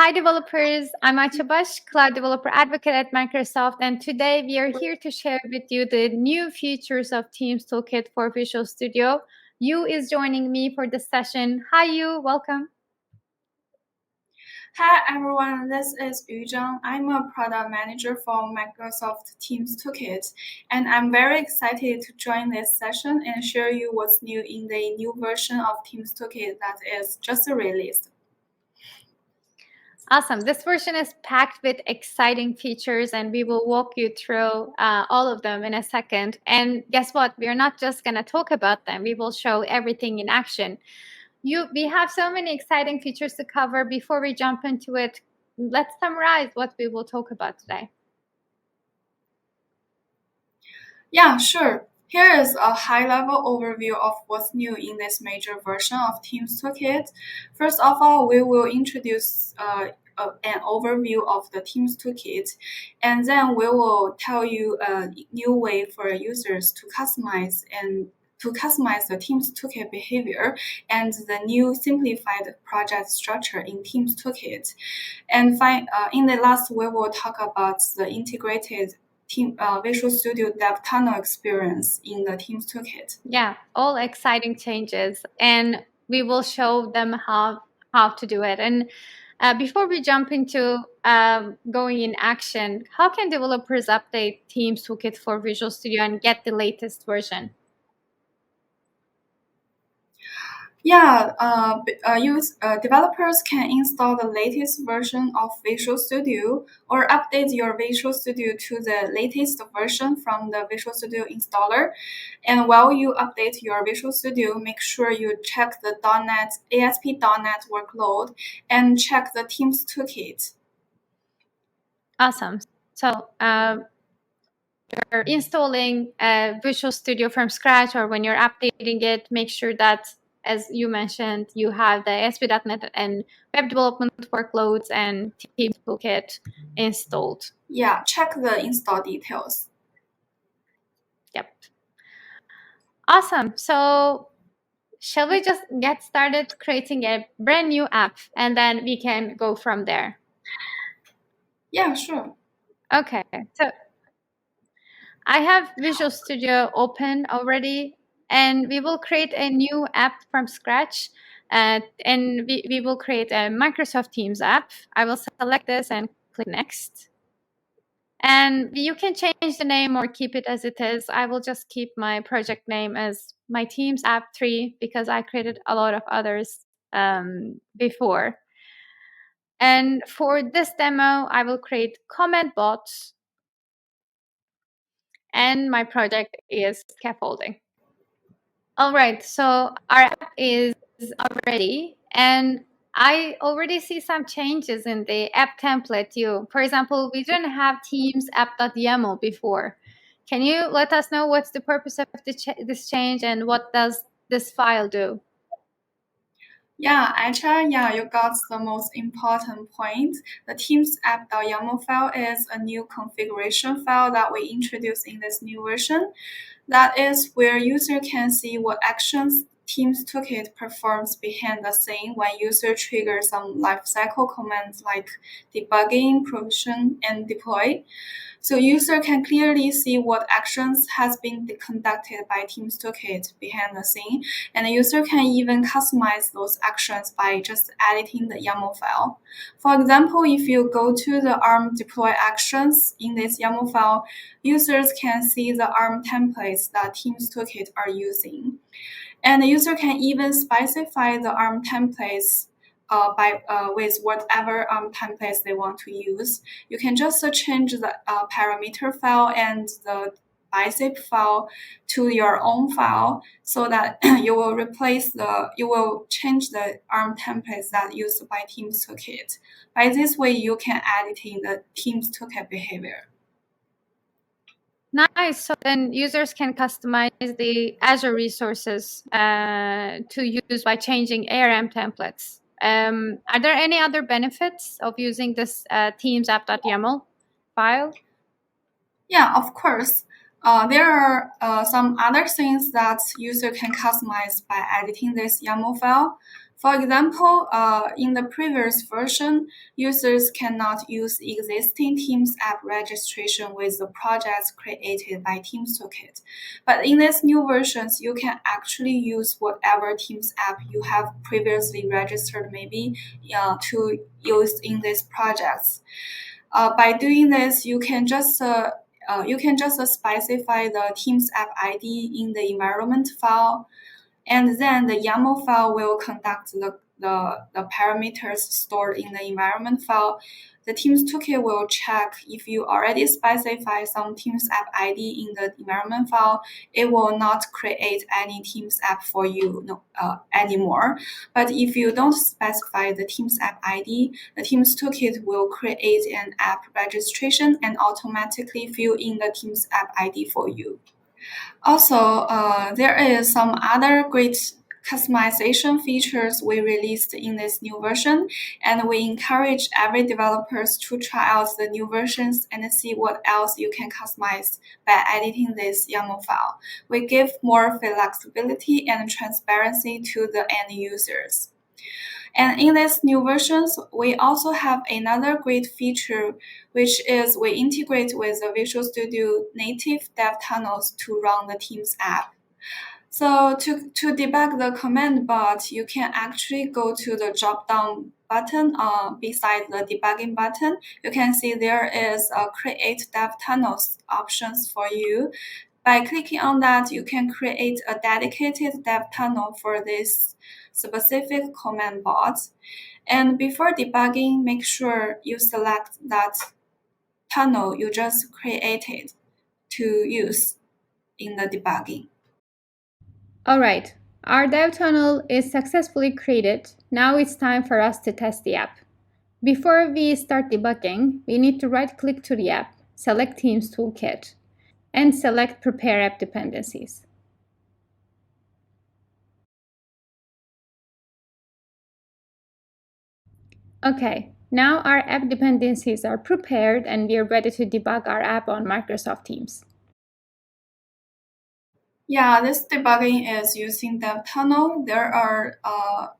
Hi, developers. I'm Acha Bash, Cloud Developer Advocate at Microsoft, and today we are here to share with you the new features of Teams Toolkit for Visual Studio. Yu is joining me for this session. Hi, Yu. Welcome. Hi everyone, this is Yu Zhang. I'm a product manager for Microsoft Teams Toolkit, and I'm very excited to join this session and share you what's new in the new version of Teams Toolkit that is just released. Awesome. This version is packed with exciting features, and we will walk you through all of them in a second. And guess what? We're not just going to talk about them. We will show everything in action. We have so many exciting features to cover. Before we jump into it, let's summarize what we will talk about today. Yeah, sure. Here is a high-level overview of what's new in this major version of Teams Toolkit. First of all, we will introduce an overview of the Teams Toolkit, and then we will tell you a new way for users to customize the Teams Toolkit behavior and the new simplified project structure in Teams Toolkit. And in the last, we will talk about the integrated Visual Studio Dev Tunnel experience in the Teams Toolkit. Yeah, all exciting changes, and we will show them how to do it. And before we jump into going in action, how can developers update Teams Toolkit for Visual Studio and get the latest version? Yeah, developers can install the latest version of Visual Studio or update your Visual Studio to the latest version from the Visual Studio installer. And while you update your Visual Studio, make sure you check the ASP.NET workload and check the Teams Toolkit. Awesome. So you're installing Visual Studio from scratch, or when you're updating it, make sure that, as you mentioned, you have the ASP.NET and web development workloads and Teams Toolkit installed. Yeah, check the install details. Yep. Awesome. So shall we just get started creating a brand new app, and then we can go from there? Yeah, sure. Okay. So I have Visual Studio open already, and we will create a new app from scratch. And we will create a Microsoft Teams app. I will select this and click Next. And you can change the name or keep it as it is. I will just keep my project name as my Teams App 3 because I created a lot of others before. And for this demo, I will create comment bots. And my project is scaffolding. All right, so our app is already, and I already see some changes in the app template too. For example, we didn't have Teams app.yaml before. Can you let us know what's the purpose of this change and what does this file do? Yeah, actually, you got the most important point. The Teams app.yaml file is a new configuration file that we introduced in this new version. That is where user can see what actions Teams Toolkit performs behind the scene when user triggers some lifecycle commands like debugging, provision, and deploy. So user can clearly see what actions has been conducted by Teams Toolkit behind the scene, and the user can even customize those actions by just editing the YAML file. For example, if you go to the ARM deploy actions in this YAML file, users can see the ARM templates that Teams Toolkit are using. And the user can even specify the ARM templates with whatever templates they want to use. You can just change the parameter file and the bicep file to your own file so that you will change the ARM templates that used by Teams Toolkit. By this way, you can edit in the Teams Toolkit behavior. Nice. So then users can customize the Azure resources to use by changing ARM templates. Are there any other benefits of using this Teams app.yaml file? Yeah, of course. There are some other things that user can customize by editing this YAML file. For example, in the previous version, users cannot use existing Teams app registration with the projects created by Teams Toolkit. But in these new versions, you can actually use whatever Teams app you have previously registered, maybe to use in these projects. By doing this, you can just specify the Teams app ID in the environment file, and then the YAML file will conduct the parameters stored in the environment file. The Teams Toolkit will check if you already specify some Teams app ID in the environment file. It will not create any Teams app for you anymore. But if you don't specify the Teams app ID, the Teams Toolkit will create an app registration and automatically fill in the Teams app ID for you. Also, there is some other great customization features we released in this new version, and we encourage every developers to try out the new versions and see what else you can customize by editing this YAML file. We give more flexibility and transparency to the end users. And in these new versions, we also have another great feature, which is we integrate with the Visual Studio native dev tunnels to run the Teams app. So to debug the command bot, you can actually go to the drop-down button beside the debugging button. You can see there is a create dev tunnels options for you. By clicking on that, you can create a dedicated dev tunnel for this specific command bot. And before debugging, make sure you select that tunnel you just created to use in the debugging. All right, our dev tunnel is successfully created. Now it's time for us to test the app. Before we start debugging, we need to right-click to the app, select Teams Toolkit, and select Prepare App Dependencies. Okay, now our app dependencies are prepared and we are ready to debug our app on Microsoft Teams. Yeah, this debugging is using dev tunnel. There are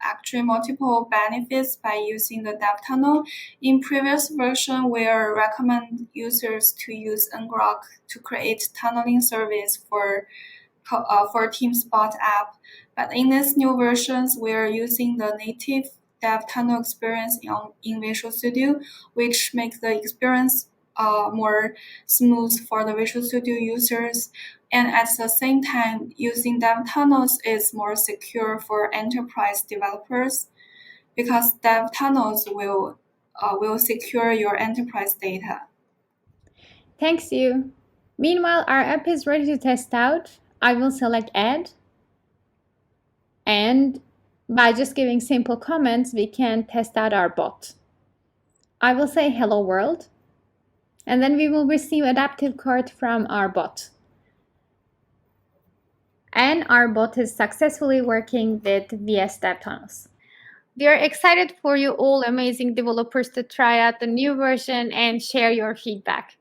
actually multiple benefits by using the dev tunnel. In previous version, we recommend users to use ngrok to create tunneling service for TeamSpot app. But in these new versions, we're using the native dev tunnel experience in Visual Studio, which makes the experience more smooth for the Visual Studio users. And at the same time, using dev tunnels is more secure for enterprise developers because dev tunnels will secure your enterprise data. Thanks you. Meanwhile, our app is ready to test out. I will select Add. And by just giving simple comments, we can test out our bot. I will say hello world. And then we will receive adaptive code from our bot. And our bot is successfully working with VS Dev Tunnels. We are excited for you all amazing developers to try out the new version and share your feedback.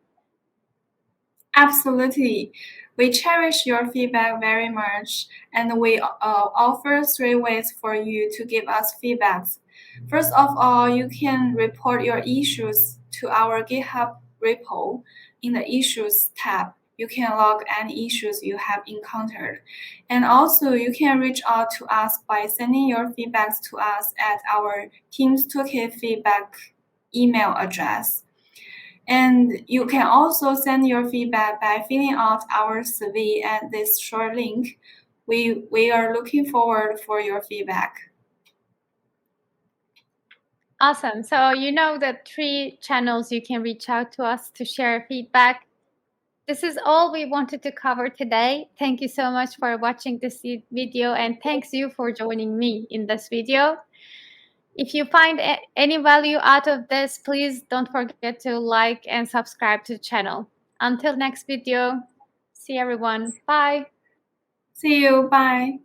Absolutely. We cherish your feedback very much, and we offer 3 ways for you to give us feedbacks. First of all, you can report your issues to our GitHub repo in the Issues tab. You can log any issues you have encountered. And also, you can reach out to us by sending your feedbacks to us at our Teams Toolkit feedback email address. And you can also send your feedback by filling out our survey at this short link. We are looking forward for your feedback. Awesome. So you know the 3 channels you can reach out to us to share feedback. This is all we wanted to cover today. Thank you so much for watching this video, and thanks you for joining me in this video. If you find any value out of this, please don't forget to like and subscribe to the channel. Until next video, see everyone. Bye. See you. Bye.